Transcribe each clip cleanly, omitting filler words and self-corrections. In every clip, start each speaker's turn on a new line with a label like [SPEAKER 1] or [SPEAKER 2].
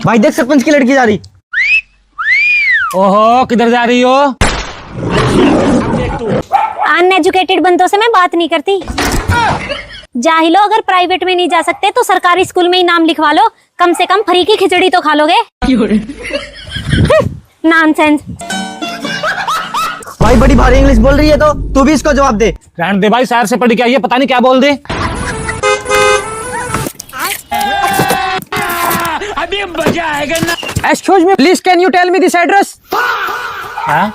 [SPEAKER 1] भाई देख सरपंच की लड़की जा रही।
[SPEAKER 2] ओहो किधर जा रही हो?
[SPEAKER 3] अनएजुकेटेड बंदों से मैं बात नहीं करती। जाहिलो, अगर प्राइवेट में नहीं जा सकते तो सरकारी स्कूल में ही नाम लिखवा लो, कम से कम फ्री की खिचड़ी तो खा लोगे। नॉनसेंस।
[SPEAKER 1] भाई बड़ी भारी इंग्लिश बोल रही है तो तू भी इसको जवाब दे।
[SPEAKER 2] रहने दे भाई, शहर से पढ़ के आई है, पता नहीं क्या बोल दे। अभी मजा आएगा ना।
[SPEAKER 1] Excuse me, please can you tell me this address?
[SPEAKER 2] हाँ?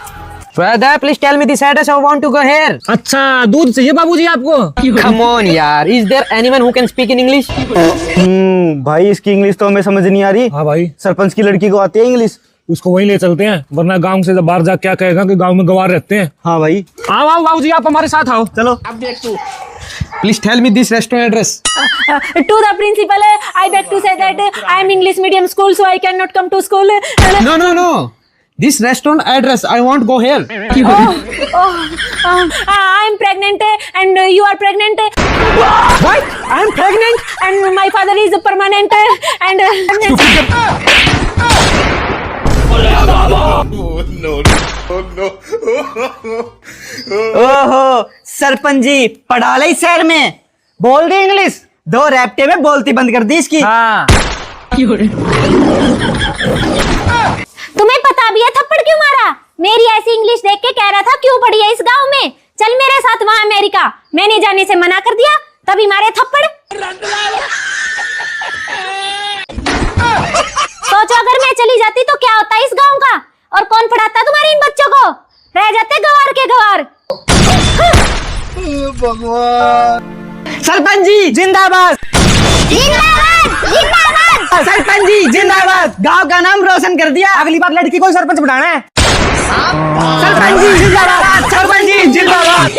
[SPEAKER 1] Brother, please tell me this address. I want to go here.
[SPEAKER 2] अच्छा, दूध चाहिए बाबूजी आपको?
[SPEAKER 1] Come on यार, is there anyone who can speak in English? भाई इसकी इंग्लिश तो हमें समझ नहीं आ रही।
[SPEAKER 2] हाँ भाई,
[SPEAKER 1] सरपंच की लड़की को आती है इंग्लिश।
[SPEAKER 2] उसको वहीं ले चलते हैं, वरना गांव से जब बाहर जा क्या कहेगा कि गांव में गवार रहते हैं।
[SPEAKER 1] हाँ भाई,
[SPEAKER 2] आओ आओ बाबूजी, आप हमारे साथ आओ।
[SPEAKER 1] चलो।
[SPEAKER 2] अब देख तू।
[SPEAKER 1] Please tell me this restaurant address.
[SPEAKER 3] To the principal, I beg to say that I am English medium school, so I cannot come to school.
[SPEAKER 1] No. This restaurant address. I want go here.
[SPEAKER 3] I am pregnant and you are pregnant.
[SPEAKER 1] What? I am pregnant.
[SPEAKER 3] And my father is permanent and
[SPEAKER 1] ओहो सरपंच जी पढ़ा ले शहर में, बोल दी English. 2 रैप्टे में बोलती बंद कर दी इसकी।
[SPEAKER 2] हाँ।
[SPEAKER 3] तुम्हें पता भी है थप्पड़ क्यों मारा? मेरी ऐसी इंग्लिश देख के कह रहा था क्यों पढ़ी है इस गांव में, चल मेरे साथ वहां अमेरिका। मैंने जाने से मना कर दिया, तभी मारे थप्पड़। सोचो अगर मैं चली जाती तो क्या होता इस गांव का, और कौन पढ़ाता तुम्हारे इन बच्चों को? रह जाते गवार के गवार।
[SPEAKER 1] भगवान। सरपंच जी जिंदाबाद।
[SPEAKER 3] जिंदाबाद।
[SPEAKER 1] सरपंच जी जिंदाबाद। गांव का नाम रोशन कर दिया, अगली बार लड़की को सरपंच बनाना है। सरपंच जी जिंदाबाद। सरपंच जी जिंदाबाद।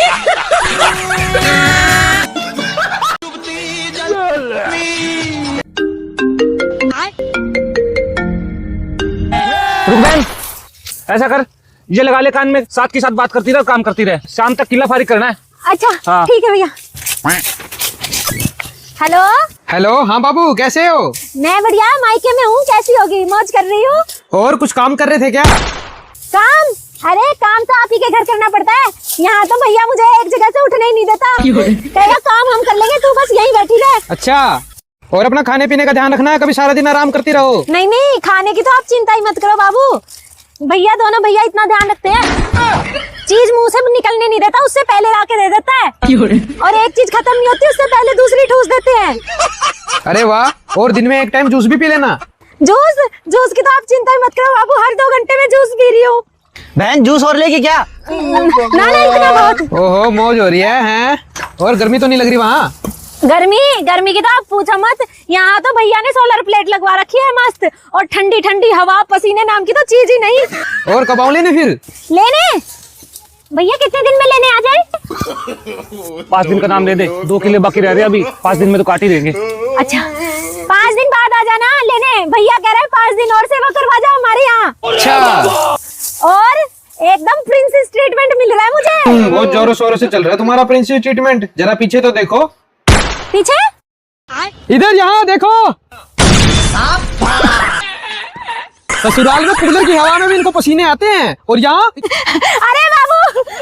[SPEAKER 2] रुकबैन, ऐसा कर, ये लगा ले कान में, साथ की साथ बात करती रहे, काम करती रहे, शाम तक किला फारिग करना है।
[SPEAKER 3] अच्छा
[SPEAKER 2] हाँ।
[SPEAKER 3] ठीक है भैया। हेलो
[SPEAKER 1] हेलो, हाँ बाबू कैसे हो?
[SPEAKER 3] मैं बढ़िया, मायके में हूँ। कैसी होगी? मौज कर रही हूँ।
[SPEAKER 1] और कुछ काम कर रहे थे क्या?
[SPEAKER 3] काम? अरे काम तो आप ही के घर करना पड़ता है, यहाँ तो भैया मुझे एक जगह से उठने ही नहीं देता। कहेगा काम हम कर लेंगे, तू बस यहीं बैठी रहे।
[SPEAKER 1] अच्छा, और अपना खाने पीने का ध्यान रखना है, कभी सारा दिन आराम करती रहो।
[SPEAKER 3] नहीं, खाने की तो आप चिंता ही मत करो बाबू, भैया दोनों भैया इतना ध्यान रखते हैं। चीज मुंह से निकलने नहीं देता, उससे पहले लाके दे देता है। और एक चीज खत्म नहीं होती उससे पहले दूसरी ठूस देते हैं।
[SPEAKER 1] अरे वाह, और दिन में एक टाइम जूस भी पी लेना।
[SPEAKER 3] जूस की तो आप चिंता ही मत करो बाबू, हर 2 घंटे में जूस पी रही हूँ।
[SPEAKER 1] बहन जूस और लेगी क्या?
[SPEAKER 3] ना इतना बहुत।
[SPEAKER 1] ओहो मौज हो रही है। और गर्मी तो नहीं लग रही वहाँ?
[SPEAKER 3] गर्मी की तो आप पूछो मत, यहाँ तो भैया ने सोलर प्लेट लगवा रखी है मस्त, और ठंडी ठंडी हवा, पसीने नाम की तो चीज ही नहीं।
[SPEAKER 1] और कब आऊं लेने फिर?
[SPEAKER 3] लेने भैया कितने दिन में लेने आ जाए?
[SPEAKER 2] 5 दिन का नाम दे दे, 2 किले बाकी रह रहे अभी, 5 दिन में तो काट ही देंगे।
[SPEAKER 3] अच्छा 5 दिन बाद आ जाना लेने, भैया कह रहे हैं 5 दिन और सेवा करवा जाओ हमारे यहाँ।
[SPEAKER 1] अच्छा,
[SPEAKER 3] और एकदम प्रिंसेस ट्रीटमेंट मिल रहा है मुझे।
[SPEAKER 1] बहुत जोरों शोरों से चल रहा है तुम्हारा प्रिंसेस ट्रीटमेंट। जरा पीछे तो देखो।
[SPEAKER 3] पीछे?
[SPEAKER 1] इधर यहाँ देखो। ससुराल में कूलर की हवा में भी इनको पसीने आते हैं, और यहाँ।
[SPEAKER 3] अरे बाबू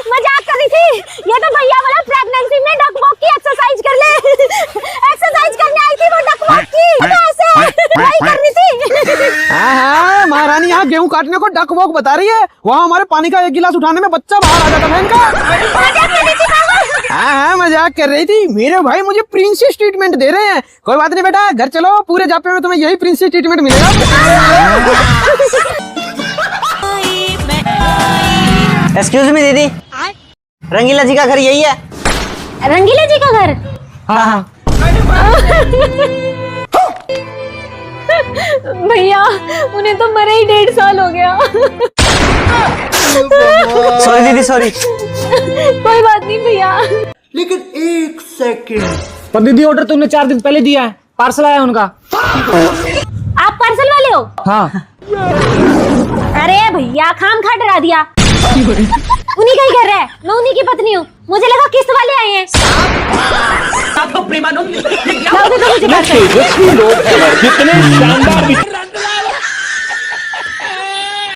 [SPEAKER 3] मजाक कर रही थी, ये तो भैया बोला प्रेगनेंसी में डक वॉक की एक्सरसाइज कर ले। एक्सरसाइज करने आई थी वो, डक वॉक की, तो ऐसे वही करनी थी।
[SPEAKER 1] हाँ, महारानी यहाँ गेहूं काटने को डक वॉक बता रही है, वहाँ हमारे पानी का 1 गिलास उठाने में बच्चा बाहर आ जाता था इनका। हाँ मजाक कर रही थी। मेरे भाई मुझे प्रिंसेस ट्रीटमेंट दे रहे हैं। कोई बात नहीं बेटा, घर चलो, पूरे जापे में तुम्हें यही प्रिंसेस ट्रीटमेंट मिलेगा। एक्सक्यूज मी दीदी, रंगीला जी का घर यही है?
[SPEAKER 3] रंगीला जी का घर?
[SPEAKER 1] हाँ।
[SPEAKER 3] भैया उन्हें तो मरे ही 1.5 साल हो गया।
[SPEAKER 1] सॉरी दीदी, सॉरी।
[SPEAKER 3] कोई बात नहीं भैया।
[SPEAKER 4] लेकिन 1 सेकंड,
[SPEAKER 2] पर दीदी ऑर्डर तुमने 4 दिन पहले दिया है, पार्सल आया उनका।
[SPEAKER 3] आप पार्सल वाले हो?
[SPEAKER 2] हाँ।
[SPEAKER 3] अरे भैया खाम खा डरा दिया। उन्हीं का ही घर है, मैं उन्हीं की पत्नी हूँ, मुझे लगा किस्त वाले आए हैं।
[SPEAKER 2] कितने शानदार